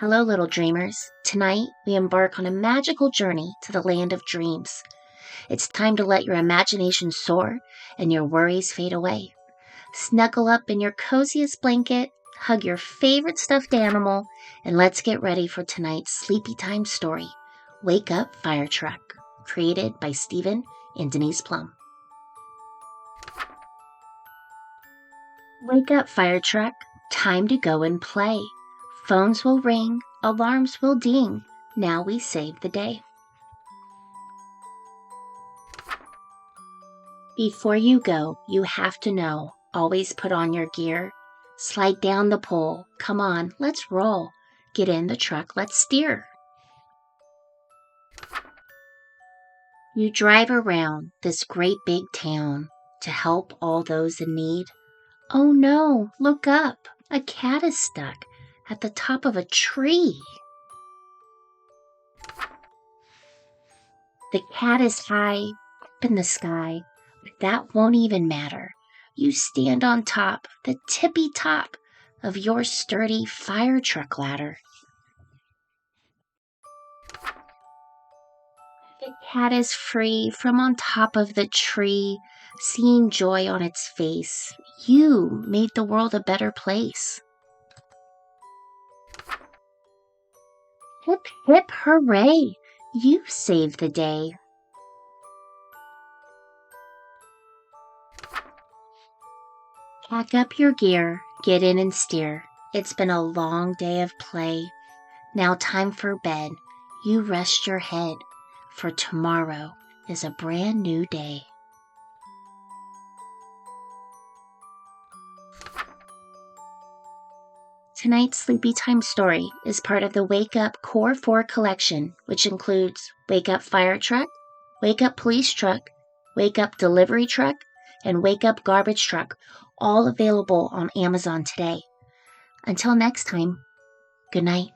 Hello, little dreamers. Tonight, we embark on a magical journey to the land of dreams. It's time to let your imagination soar and your worries fade away. Snuggle up in your coziest blanket, hug your favorite stuffed animal, and let's get ready for tonight's sleepy time story, Wake Up Fire Truck, created by Stephen and Denise Plum. Wake up, fire truck. Time to go and play. Phones will ring, alarms will ding. Now we save the day. Before you go, you have to know. Always put on your gear. Slide down the pole. Come on, let's roll. Get in the truck, let's steer. You drive around this great big town to help all those in need. Oh no, look up. A cat is stuck at the top of a tree. The cat is high up in the sky, but that won't even matter. You stand on top, the tippy top of your sturdy fire truck ladder. The cat is free from on top of the tree, seeing joy on its face. You made the world a better place. Hip, hip, hooray! You saved the day. Pack up your gear, get in and steer. It's been a long day of play. Now time for bed. You rest your head, for tomorrow is a brand new day. Tonight's Sleepy Time story is part of the Wake Up Core 4 collection, which includes Wake Up Fire Truck, Wake Up Police Truck, Wake Up Delivery Truck, and Wake Up Garbage Truck, all available on Amazon today. Until next time, good night.